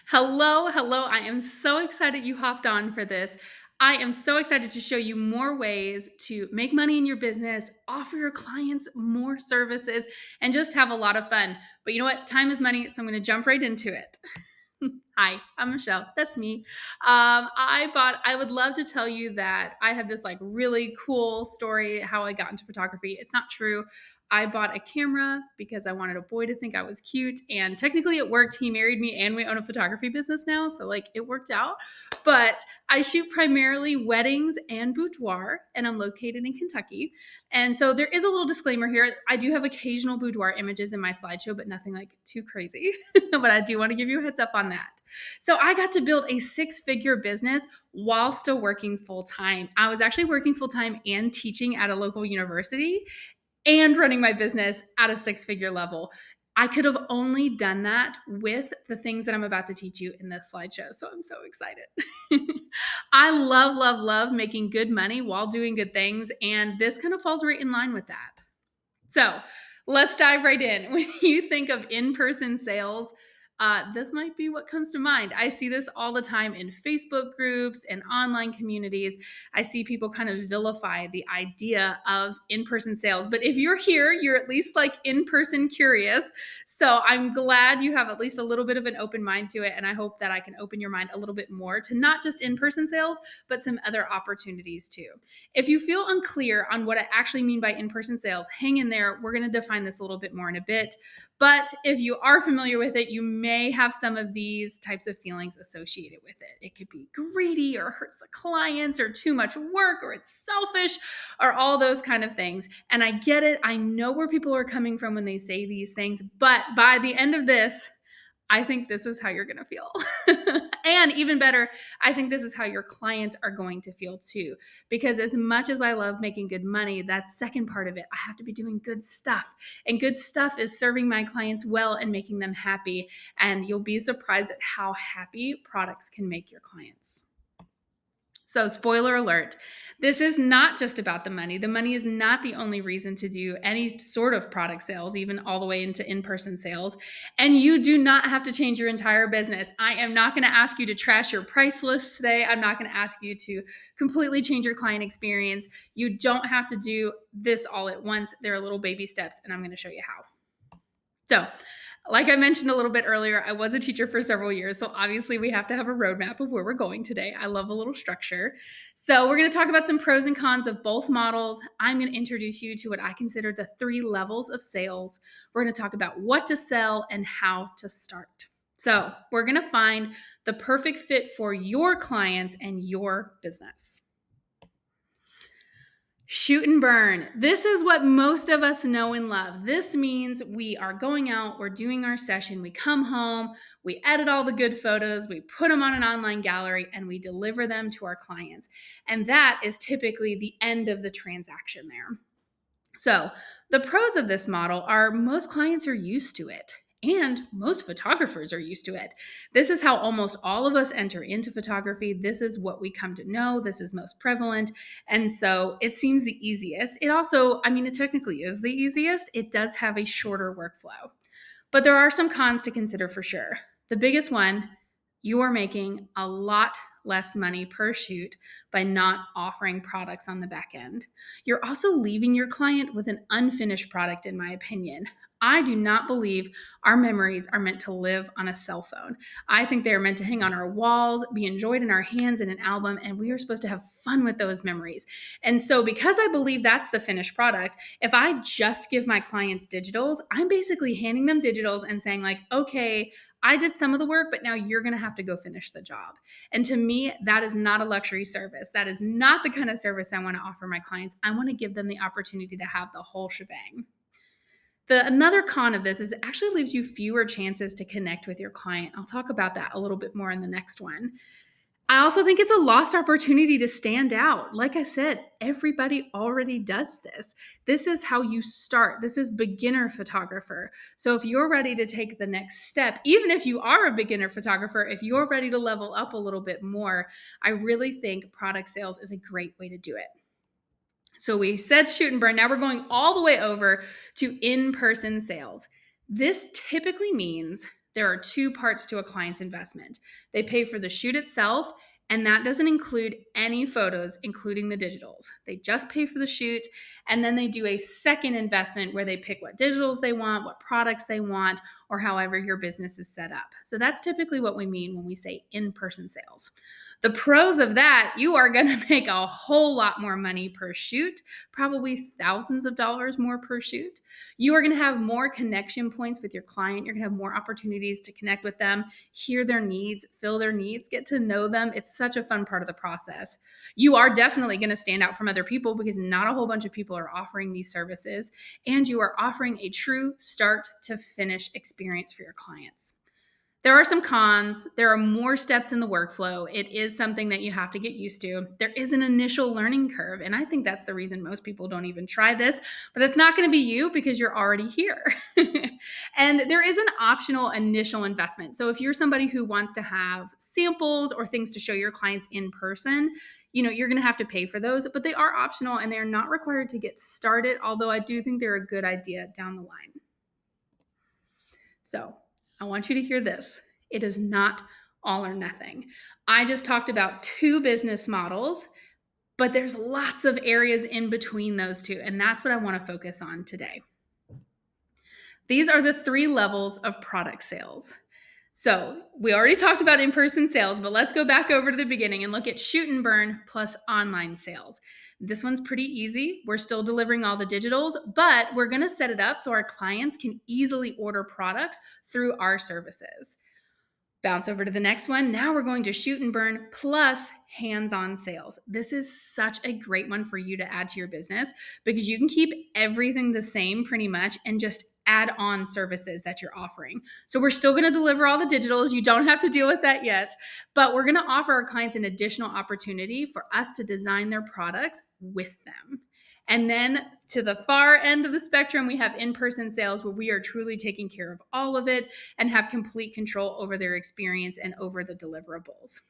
Hello, hello. I am so excited you hopped on for this. I am so excited to show you more ways to make money in your business, offer your clients more services, and just have a lot of fun. But you know what? Time is money, so I'm going to jump right into it. Hi, I'm Michelle. That's me. I would love to tell you that I had this like really cool story how I got into photography. It's not true. I bought a camera because I wanted a boy to think I was cute. And technically it worked. He married me and we own a photography business now. So like it worked out. But I shoot primarily weddings and boudoir, and I'm located in Kentucky. And so there is a little disclaimer here. I do have occasional boudoir images in my slideshow, but nothing like too crazy. But I do want to give you a heads up on that. So I got to build a six-figure business while still working full time. I was actually working full time and teaching at a local university and running my business at a six-figure level. I could have only done that with the things that I'm about to teach you in this slideshow. So I'm so excited. I love, love, love making good money while doing good things. And this kind of falls right in line with that. So let's dive right in. When you think of in person sales, this might be what comes to mind. I see this all the time in Facebook groups and online communities. I see people kind of vilify the idea of in person sales. But if you're here, you're at least like in person curious. So I'm glad you have at least a little bit of an open mind to it. And I hope that I can open your mind a little bit more to not just in person sales, but some other opportunities too. If you feel unclear on what I actually mean by in person sales, hang in there. We're going to define this a little bit more in a bit. But if you are familiar with it, you may have some of these types of feelings associated with it. It could be greedy or hurts the clients or too much work or it's selfish or all those kind of things. And I get it. I know where people are coming from when they say these things. But by the end of this, I think this is how you're going to feel. And even better, I think this is how your clients are going to feel too. Because as much as I love making good money, that second part of it, I have to be doing good stuff. And good stuff is serving my clients well and making them happy. And you'll be surprised at how happy products can make your clients. So, spoiler alert, this is not just about the money. The money is not the only reason to do any sort of product sales, even all the way into in person sales. And you do not have to change your entire business. I am not going to ask you to trash your price list today. I'm not going to ask you to completely change your client experience. You don't have to do this all at once. There are little baby steps, and I'm going to show you how. So, like I mentioned a little bit earlier, I was a teacher for several years. So, obviously, we have to have a roadmap of where we're going today. I love a little structure. So, we're going to talk about some pros and cons of both models. I'm going to introduce you to what I consider the three levels of sales. We're going to talk about what to sell and how to start. So, we're going to find the perfect fit for your clients and your business. Shoot and burn. This is what most of us know and love. This means we are going out, we're doing our session, we come home, we edit all the good photos, we put them on an online gallery, and we deliver them to our clients. And that is typically the end of the transaction there. So, the pros of this model are most clients are used to it. And most photographers are used to it. This is how almost all of us enter into photography. This is what we come to know. This is most prevalent. And so it seems the easiest. It also, it technically is the easiest. It does have a shorter workflow. But there are some cons to consider for sure. The biggest one, you are making a lot less money per shoot by not offering products on the back end. You're also leaving your client with an unfinished product, in my opinion. I do not believe our memories are meant to live on a cell phone. I think they are meant to hang on our walls, be enjoyed in our hands in an album, and we are supposed to have fun with those memories. And so, because I believe that's the finished product, if I just give my clients digitals, I'm basically handing them digitals and saying, like, okay, I did some of the work, but now you're going to have to go finish the job. And to me, that is not a luxury service. That is not the kind of service I want to offer my clients. I want to give them the opportunity to have the whole shebang. Another con of this is it actually leaves you fewer chances to connect with your client. I'll talk about that a little bit more in the next one. I also think it's a lost opportunity to stand out. Like I said, everybody already does this. This is how you start. This is beginner photographer. So if you're ready to take the next step, even if you are a beginner photographer, if you're ready to level up a little bit more, I really think product sales is a great way to do it. So we said shoot and burn. Now we're going all the way over to in-person sales. This typically means There are two parts to a client's investment. They pay for the shoot itself, and that doesn't include any photos, including the digitals. They just pay for the shoot, and then they do a second investment where they pick what digitals they want, what products they want, or however your business is set up. So that's typically what we mean when we say in-person sales. The pros of that, you are going to make a whole lot more money per shoot, probably thousands of dollars more per shoot. You are going to have more connection points with your client. You're going to have more opportunities to connect with them, hear their needs, fill their needs, get to know them. It's such a fun part of the process. You are definitely going to stand out from other people because not a whole bunch of people are offering these services, and you are offering a true start to finish experience for your clients. There are some cons. There are more steps in the workflow. It is something that you have to get used to. There is an initial learning curve, and I think that's the reason most people don't even try this, but that's not going to be you because you're already here. And there is an optional initial investment. So if you're somebody who wants to have samples or things to show your clients in person, you're going to have to pay for those, but they are optional and they're not required to get started, although I do think they're a good idea down the line. So I want you to hear this. It is not all or nothing. I just talked about two business models, but there's lots of areas in between those two, and that's what I want to focus on today. These are the three levels of product sales. So we already talked about in-person sales, but let's go back over to the beginning and look at shoot and burn plus online sales. This one's pretty easy. We're still delivering all the digitals, but we're going to set it up so our clients can easily order products through our services. Bounce over to the next one. Now we're going to shoot and burn plus hands-on sales. This is such a great one for you to add to your business because you can keep everything the same pretty much and just add on services that you're offering. So we're still going to deliver all the digitals. You don't have to deal with that yet, but we're going to offer our clients an additional opportunity for us to design their products with them. And then to the far end of the spectrum, we have in-person sales where we are truly taking care of all of it and have complete control over their experience and over the deliverables.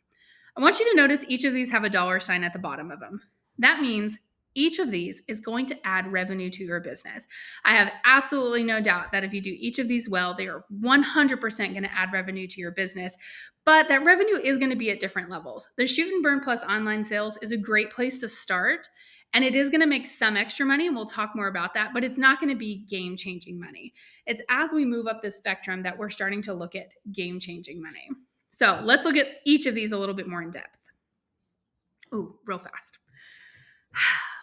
I want you to notice each of these have a dollar sign at the bottom of them. That means each of these is going to add revenue to your business. I have absolutely no doubt that if you do each of these well, they are 100% going to add revenue to your business, but that revenue is going to be at different levels. The shoot and burn plus online sales is a great place to start. And it is going to make some extra money, and we'll talk more about that, but it's not going to be game-changing money. It's as we move up the spectrum that we're starting to look at game-changing money. So let's look at each of these a little bit more in depth. Ooh, real fast.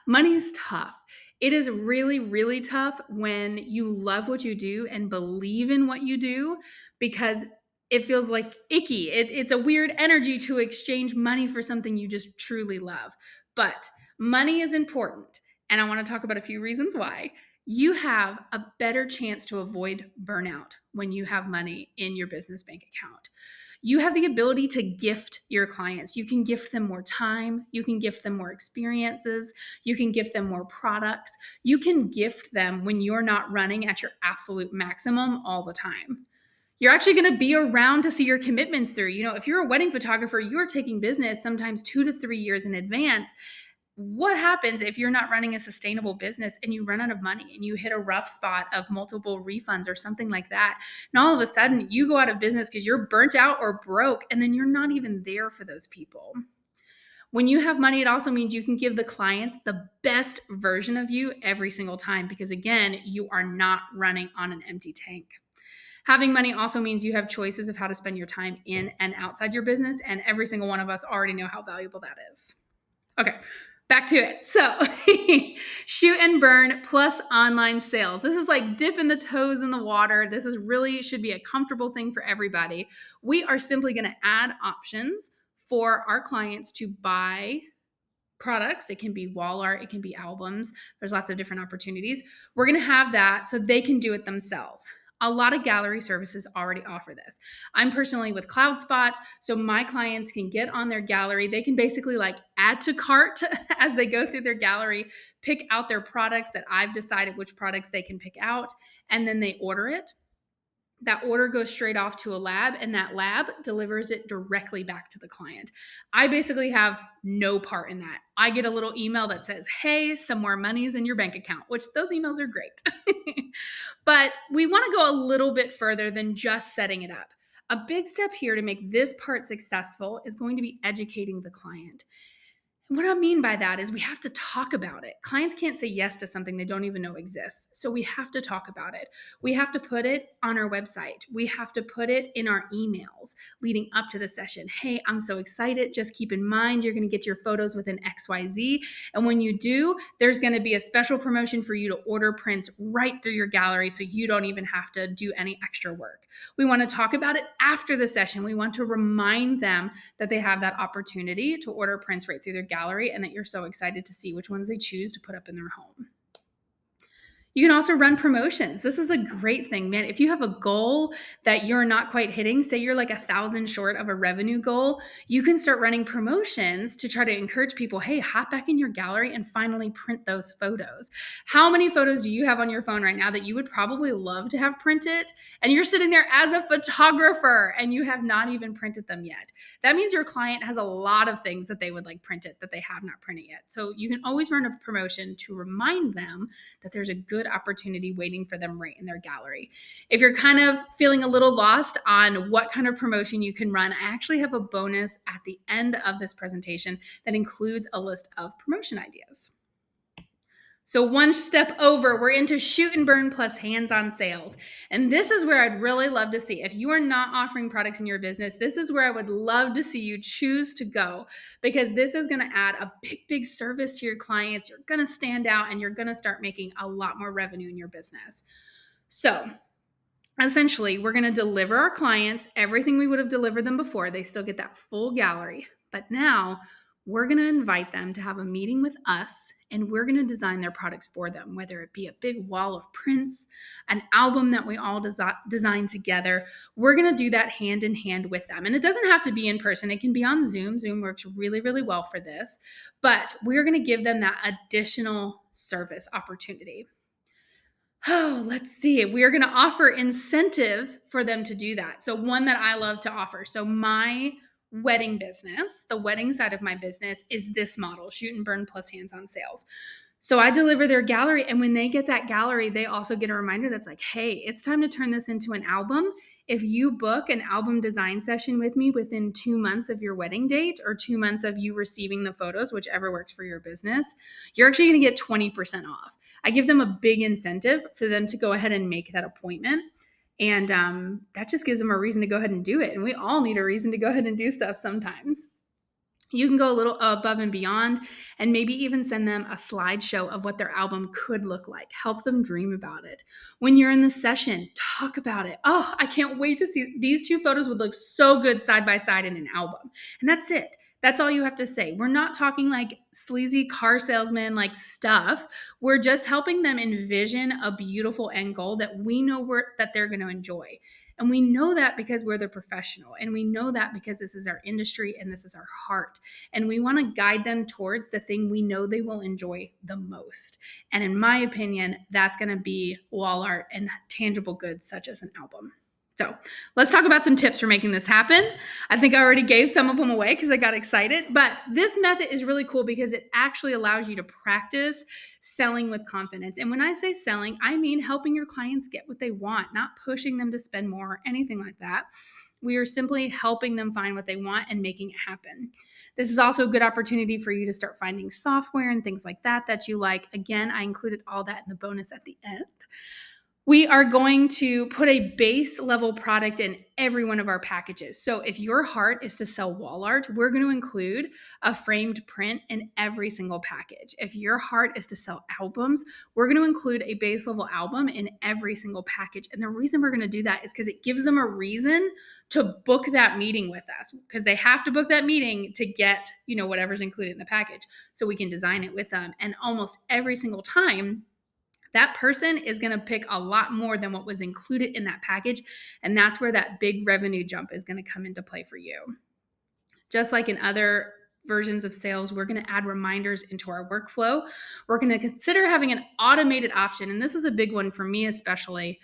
Money is tough. It is really, really tough when you love what you do and believe in what you do because it feels like icky. It's a weird energy to exchange money for something you just truly love. But money is important, and I want to talk about a few reasons why. You have a better chance to avoid burnout when you have money in your business bank account. You have the ability to gift your clients. You can gift them more time. You can gift them more experiences. You can gift them more products. You can gift them when you're not running at your absolute maximum all the time. You're actually going to be around to see your commitments through. If you're a wedding photographer, you're taking business sometimes 2 to 3 years in advance. What happens if you're not running a sustainable business and you run out of money and you hit a rough spot of multiple refunds or something like that? And all of a sudden you go out of business because you're burnt out or broke, and then you're not even there for those people. When you have money, it also means you can give the clients the best version of you every single time because, again, you are not running on an empty tank. Having money also means you have choices of how to spend your time in and outside your business, and every single one of us already know how valuable that is. Okay, back to it. So shoot and burn plus online sales. This is like dipping the toes in the water. This is really should be a comfortable thing for everybody. We are simply going to add options for our clients to buy products. It can be wall art, it can be albums. There's lots of different opportunities. We're going to have that so they can do it themselves. A lot of gallery services already offer this. I'm personally with CloudSpot, so my clients can get on their gallery. They can basically add to cart as they go through their gallery, pick out their products that I've decided which products they can pick out, and then they order it. That order goes straight off to a lab, and that lab delivers it directly back to the client. I basically have no part in that. I get a little email that says, hey, some more money's in your bank account, which those emails are great. But we want to go a little bit further than just setting it up. A big step here to make this part successful is going to be educating the client. What I mean by that is we have to talk about it. Clients can't say yes to something they don't even know exists. So we have to talk about it. We have to put it on our website. We have to put it in our emails leading up to the session. Hey, I'm so excited. Just keep in mind, you're going to get your photos within XYZ. And when you do, there's going to be a special promotion for you to order prints right through your gallery so you don't even have to do any extra work. We want to talk about it after the session. We want to remind them that they have that opportunity to order prints right through their gallery and that you're so excited to see which ones they choose to put up in their home. You can also run promotions. This is a great thing, man. If you have a goal that you're not quite hitting, say you're like 1,000 short of a revenue goal, you can start running promotions to try to encourage people, hey, hop back in your gallery and finally print those photos. How many photos do you have on your phone right now that you would probably love to have printed? And you're sitting there as a photographer and you have not even printed them yet. That means your client has a lot of things that they would like printed that they have not printed yet. So you can always run a promotion to remind them that there's a good opportunity waiting for them right in their gallery. If you're kind of feeling a little lost on what kind of promotion you can run, I actually have a bonus at the end of this presentation that includes a list of promotion ideas. So one step over, we're into shoot and burn plus hands-on sales. And this is where I'd really love to see, if you are not offering products in your business, this is where I would love to see you choose to go, because this is going to add a big service to your clients. You're going to stand out and you're going to start making a lot more revenue in your business. So essentially, we're going to deliver our clients everything we would have delivered them before. They still get that full gallery. But now we're going to invite them to have a meeting with us, and we're going to design their products for them, whether it be a big wall of prints, an album that we all design together. We're going to do that hand in hand with them. And it doesn't have to be in person. It can be on Zoom. Zoom works really well for this. But we're going to give them that additional service opportunity. Oh, let's see. We're going to offer incentives for them to do that. So one that I love to offer. So my wedding business, the wedding side of my business, is this model, shoot and burn plus hands-on sales. So I deliver their gallery, and when they get that gallery, they also get a reminder that's like, hey, it's time to turn this into an album. If you book an album design session with me within 2 months of your wedding date or 2 months of you receiving the photos, whichever works for your business, you're actually going to get 20% off. I give them a big incentive for them to go ahead and make that appointment. And that just gives them a reason to go ahead and do it. And we all need a reason to go ahead and do stuff sometimes. You can go a little above and beyond and maybe even send them a slideshow of what their album could look like. Help them dream about it. When you're in the session, talk about it. Oh, I can't wait to see. These two photos would look so good side by side in an album. And that's it. That's all you have to say. We're not talking like sleazy car salesman like stuff. We're just helping them envision a beautiful end goal that we know that they're going to enjoy. And we know that because we're the professional, and we know that because this is our industry and this is our heart. And we want to guide them towards the thing we know they will enjoy the most. And in my opinion, that's going to be wall art and tangible goods such as an album. So let's talk about some tips for making this happen. I think I already gave some of them away because I got excited, but this method is really cool because it actually allows you to practice selling with confidence. And when I say selling, I mean helping your clients get what they want, not pushing them to spend more or anything like that. We are simply helping them find what they want and making it happen. This is also a good opportunity for you to start finding software and things like that you like. Again, I included all that in the bonus at the end. We are going to put a base level product in every one of our packages. So if your heart is to sell wall art, we're going to include a framed print in every single package. If your heart is to sell albums, we're going to include a base level album in every single package. And the reason we're going to do that is because it gives them a reason to book that meeting with us, because they have to book that meeting to get, whatever's included in the package. So we can design it with them. And almost every single time, that person is going to pick a lot more than what was included in that package. And that's where that big revenue jump is going to come into play for you. Just like in other versions of sales, we're going to add reminders into our workflow. We're going to consider having an automated option. And this is a big one for me, especially.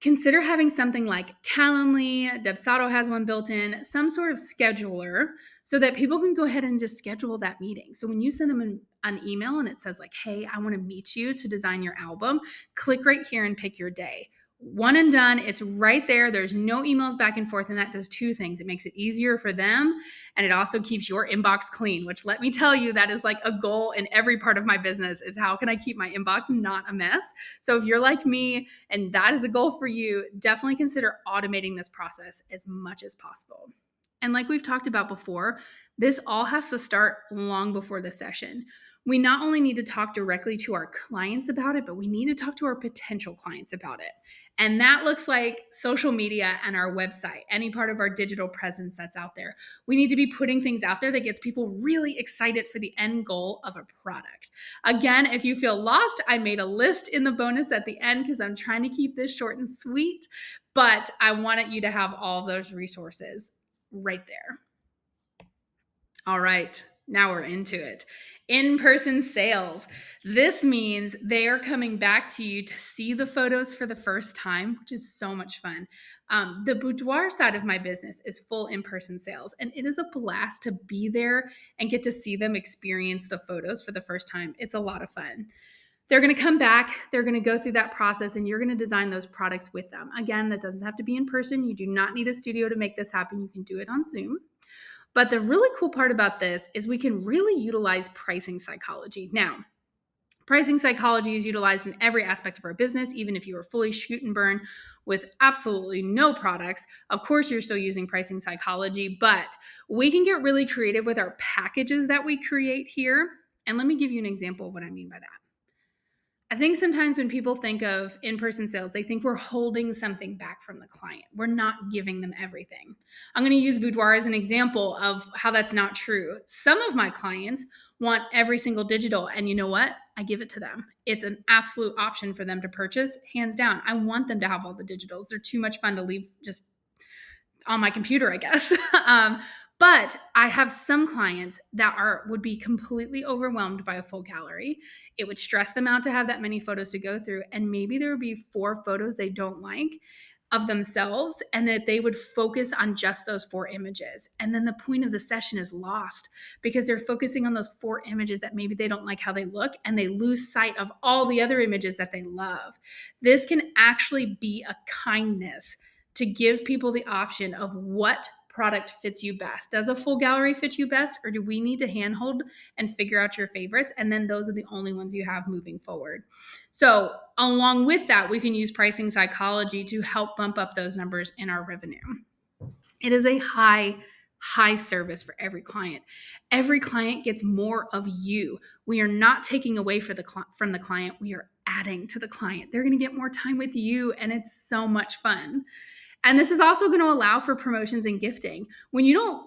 Consider having something like Calendly, Dubsado has one built in, some sort of scheduler, so that people can go ahead and just schedule that meeting. So when you send them an email and it says like, hey, I want to meet you to design your album, click right here and pick your day. One and done. It's right there. There's no emails back and forth. And that does two things. It makes it easier for them. And it also keeps your inbox clean, which, let me tell you, that is like a goal in every part of my business, is how can I keep my inbox not a mess? So if you're like me and that is a goal for you, definitely consider automating this process as much as possible. And like we've talked about before, this all has to start long before the session. We not only need to talk directly to our clients about it, but we need to talk to our potential clients about it. And that looks like social media and our website, any part of our digital presence that's out there. We need to be putting things out there that gets people really excited for the end goal of a product. Again, if you feel lost, I made a list in the bonus at the end because I'm trying to keep this short and sweet, but I wanted you to have all those resources right there. All right, now we're into it. In-person sales. This means they are coming back to you to see the photos for the first time, which is so much fun. The boudoir side of my business is full in-person sales, and it is a blast to be there and get to see them experience the photos for the first time. It's a lot of fun. They're going to come back, they're going to go through that process, and you're going to design those products with them. Again, that doesn't have to be in person. You do not need a studio to make this happen. You can do it on Zoom. But the really cool part about this is we can really utilize pricing psychology. Now, pricing psychology is utilized in every aspect of our business, even if you are fully shoot and burn with absolutely no products. Of course, you're still using pricing psychology, but we can get really creative with our packages that we create here. And let me give you an example of what I mean by that. I think sometimes when people think of in-person sales, they think we're holding something back from the client. We're not giving them everything. I'm going to use boudoir as an example of how that's not true. Some of my clients want every single digital, and you know what? I give it to them. It's an absolute option for them to purchase, hands down. I want them to have all the digitals. They're too much fun to leave just on my computer, I guess. But I have some clients that would be completely overwhelmed by a full gallery. It would stress them out to have that many photos to go through, and maybe there would be 4 photos they don't like of themselves, and that they would focus on just those 4 images. And then the point of the session is lost because they're focusing on those 4 images that maybe they don't like how they look, and they lose sight of all the other images that they love. This can actually be a kindness to give people the option of what product fits you best. Does a full gallery fit you best, or do we need to handhold and figure out your favorites? And then those are the only ones you have moving forward. So along with that, we can use pricing psychology to help bump up those numbers in our revenue. It is a high service for every client. Every client gets more of you. We are not taking away from the client. We are adding to the client. They're going to get more time with you, and it's so much fun. And this is also going to allow for promotions and gifting. When you don't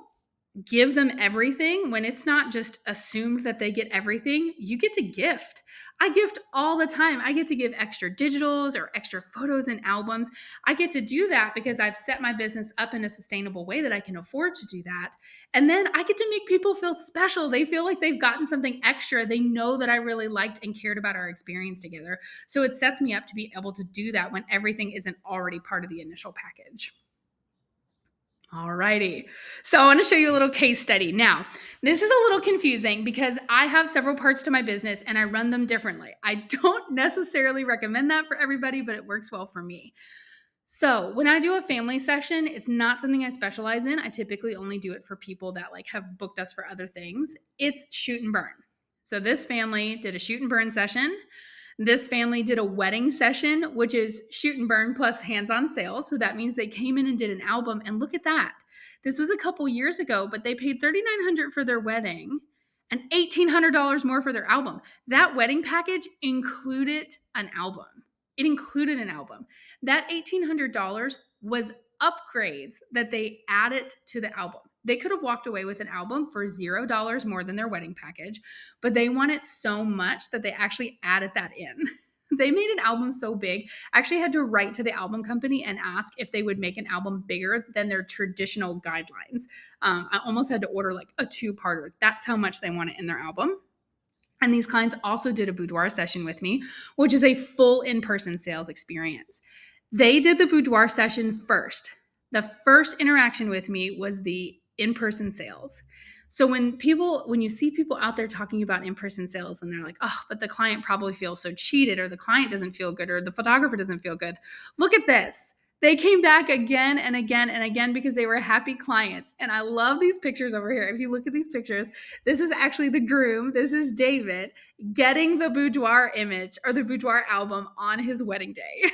give them everything, when it's not just assumed that they get everything, you get to gift. I gift all the time. I get to give extra digitals or extra photos and albums. I get to do that because I've set my business up in a sustainable way that I can afford to do that. And then I get to make people feel special. They feel like they've gotten something extra. They know that I really liked and cared about our experience together. So it sets me up to be able to do that when everything isn't already part of the initial package. All righty. So I want to show you a little case study. Now, this is a little confusing because I have several parts to my business and I run them differently. I don't necessarily recommend that for everybody, but it works well for me. So when I do a family session, it's not something I specialize in. I typically only do it for people that have booked us for other things. It's shoot and burn. So this family did a shoot and burn session. This family did a wedding session, which is shoot and burn plus hands-on sales. So that means they came in and did an album. And look at that. This was a couple years ago, but they paid $3,900 for their wedding and $1,800 more for their album. That wedding package included an album. It included an album. That $1,800 was upgrades that they added to the album. They could have walked away with an album for $0 more than their wedding package, but they want it so much that they actually added that in. They made an album so big. I actually had to write to the album company and ask if they would make an album bigger than their traditional guidelines. I almost had to order a 2-parter. That's how much they want it in their album. And these clients also did a boudoir session with me, which is a full in-person sales experience. They did the boudoir session first. The first interaction with me was the in-person sales. So when you see people out there talking about in-person sales and they're like, oh, but the client probably feels so cheated, or the client doesn't feel good, or the photographer doesn't feel good. Look at this. They came back again and again and again because they were happy clients. And I love these pictures over here. If you look at these pictures, this is actually the groom. This is David getting the boudoir image or the boudoir album on his wedding day.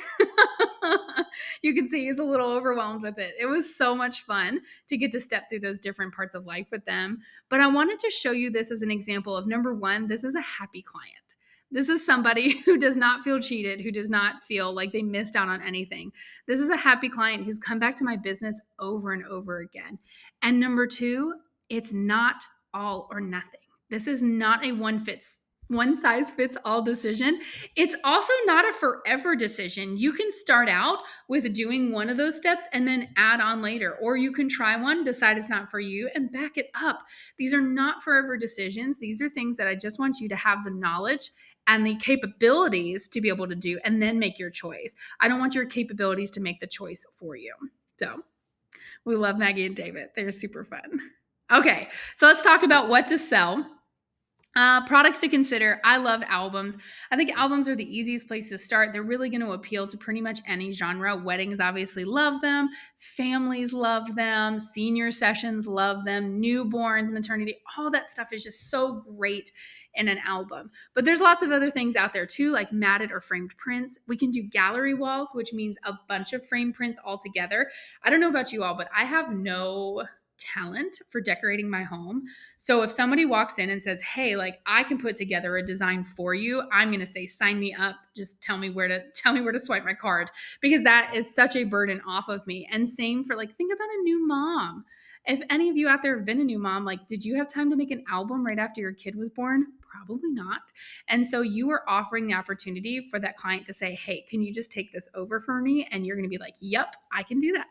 You can see he's a little overwhelmed with it. It was so much fun to get to step through those different parts of life with them. But I wanted to show you this as an example of, number one, this is a happy client. This is somebody who does not feel cheated, who does not feel like they missed out on anything. This is a happy client who's come back to my business over and over again. And number two, it's not all or nothing. This is not a one size fits all decision. It's also not a forever decision. You can start out with doing one of those steps and then add on later, or you can try one, decide it's not for you, and back it up. These are not forever decisions. These are things that I just want you to have the knowledge and the capabilities to be able to do, and then make your choice. I don't want your capabilities to make the choice for you. So we love Maggie and David. They're super fun. Okay, so let's talk about what to sell. Products to consider. I love albums. I think albums are the easiest place to start. They're really going to appeal to pretty much any genre. Weddings obviously love them. Families love them. Senior sessions love them. Newborns, maternity, all that stuff is just so great in an album. But there's lots of other things out there too, like matted or framed prints. We can do gallery walls, which means a bunch of frame prints all together. I don't know about you all, but I have no talent for decorating my home. So if somebody walks in and says, hey, like I can put together a design for you, I'm going to say, sign me up. Just tell me where to swipe my card, because that is such a burden off of me. And same for, like, think about a new mom. If any of you out there have been a new mom, like, did you have time to make an album right after your kid was born? Probably not. And so you are offering the opportunity for that client to say, hey, can you just take this over for me? And you're going to be like, yep, I can do that.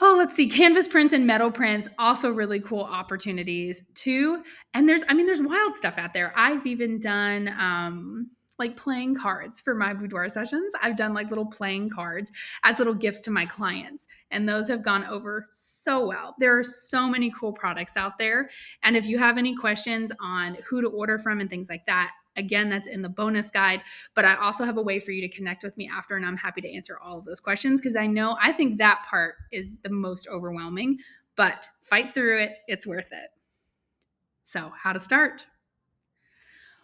Oh, let's see. Canvas prints and metal prints, also really cool opportunities too. And there's wild stuff out there. I've even done like playing cards for my boudoir sessions. I've done like little playing cards as little gifts to my clients, and those have gone over so well. There are so many cool products out there. And if you have any questions on who to order from and things like that, again, that's in the bonus guide, but I also have a way for you to connect with me after, and I'm happy to answer all of those questions, because I think that part is the most overwhelming, but fight through it. It's worth it. So, how to start?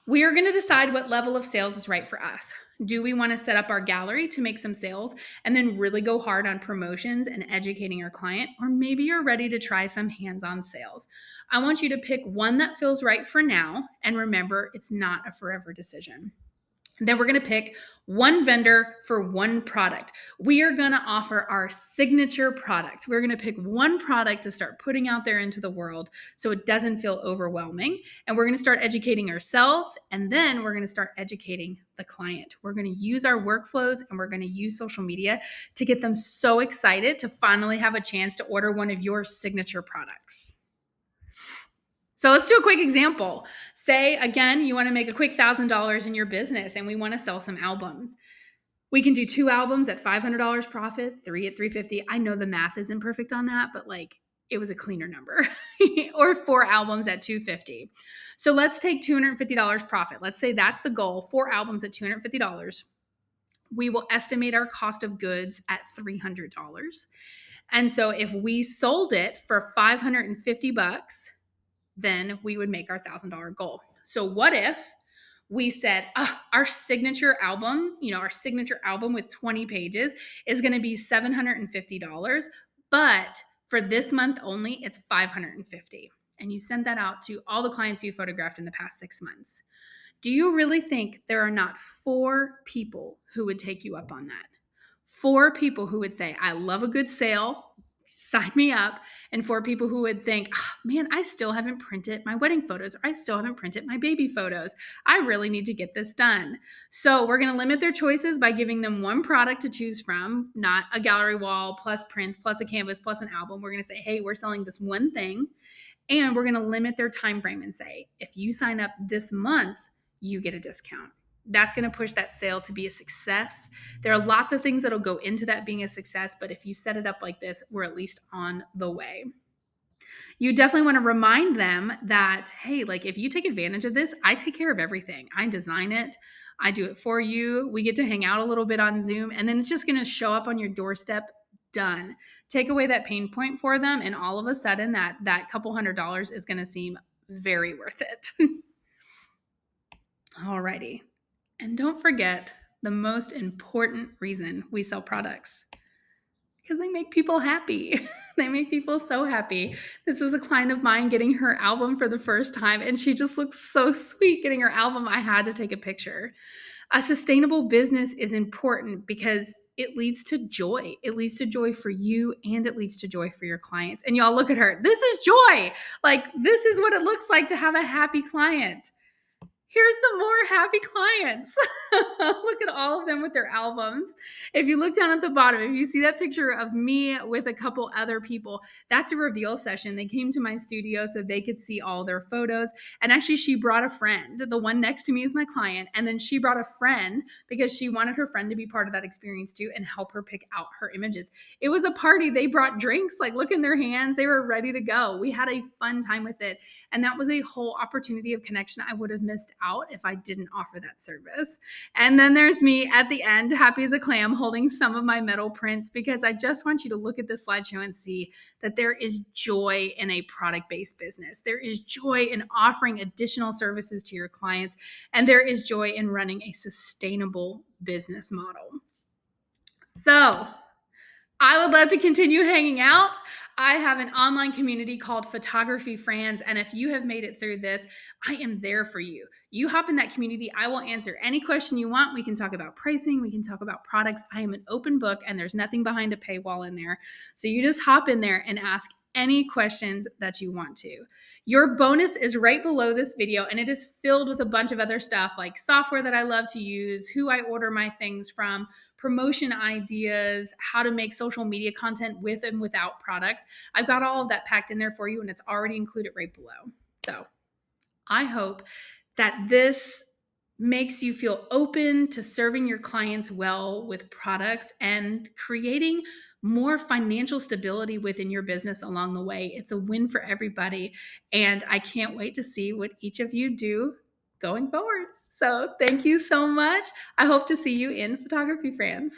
We are going to decide what level of sales is right for us. Do we want to set up our gallery to make some sales and then really go hard on promotions and educating our client? Or maybe you're ready to try some hands-on sales. I want you to pick one that feels right for now. And remember, it's not a forever decision. Then we're going to pick one vendor for one product. We are going to offer our signature product. We're going to pick one product to start putting out there into the world so it doesn't feel overwhelming. And we're going to start educating ourselves, and then we're going to start educating the client. We're going to use our workflows, and we're going to use social media to get them so excited to finally have a chance to order one of your signature products. So let's do a quick example. Say, again, you want to make a quick $1,000 in your business and we want to sell some albums. We can do 2 albums at $500 profit, 3 at $350. I know the math isn't perfect on that, but like it was a cleaner number. Or 4 albums at $250. So let's take $250 profit. Let's say that's the goal, 4 albums at $250. We will estimate our cost of goods at $300. And so if we sold it for $550, then we would make our $1,000 goal. So what if we said, our signature album, our signature album with 20 pages is going to be $750, but for this month only, it's $550. And you send that out to all the clients you photographed in the past 6 months. Do you really think there are not 4 people who would take you up on that? 4 people who would say, I love a good sale, sign me up. And 4 people who would think, man, I still haven't printed my wedding photos, or I still haven't printed my baby photos. I really need to get this done. So we're going to limit their choices by giving them one product to choose from, not a gallery wall plus prints plus a canvas plus an album. We're going to say, hey, we're selling this one thing. And we're going to limit their time frame and say, if you sign up this month, you get a discount. That's going to push that sale to be a success. There are lots of things that'll go into that being a success, but if you set it up like this, we're at least on the way. You definitely want to remind them that, hey, like if you take advantage of this, I take care of everything. I design it, I do it for you. We get to hang out a little bit on Zoom, and then it's just going to show up on your doorstep. Done. Take away that pain point for them, and all of a sudden that couple $100 is going to seem very worth it. Alrighty. And don't forget the most important reason we sell products, because they make people happy. They make people so happy. This was a client of mine getting her album for the first time, and she just looks so sweet getting her album. I had to take a picture. A sustainable business is important because it leads to joy. It leads to joy for you, and it leads to joy for your clients. And y'all, look at her. This is joy. Like, this is what it looks like to have a happy client. Here's some more happy clients. Look at all of them with their albums. If you look down at the bottom, if you see that picture of me with a couple other people, that's a reveal session. They came to my studio so they could see all their photos. And actually, she brought a friend. The one next to me is my client. And then she brought a friend because she wanted her friend to be part of that experience too and help her pick out her images. It was a party. They brought drinks, like look in their hands. They were ready to go. We had a fun time with it. And that was a whole opportunity of connection I would have missed out if I didn't offer that service. And then there's me at the end, happy as a clam, holding some of my metal prints, because I just want you to look at this slideshow and see that there is joy in a product-based business. There is joy in offering additional services to your clients, and there is joy in running a sustainable business model. So, I would love to continue hanging out. I have an online community called Photography Friends, and if you have made it through this, I am there for you. You hop in that community, I will answer any question you want. We can talk about pricing, we can talk about products. I am an open book, and there's nothing behind a paywall in there. So you just hop in there and ask any questions that you want to. Your bonus is right below this video, and it is filled with a bunch of other stuff like software that I love to use, who I order my things from, promotion ideas, how to make social media content with and without products. I've got all of that packed in there for you, and it's already included right below. So I hope that this makes you feel open to serving your clients well with products and creating more financial stability within your business along the way. It's a win for everybody. And I can't wait to see what each of you do going forward. So thank you so much. I hope to see you in Photography Friends.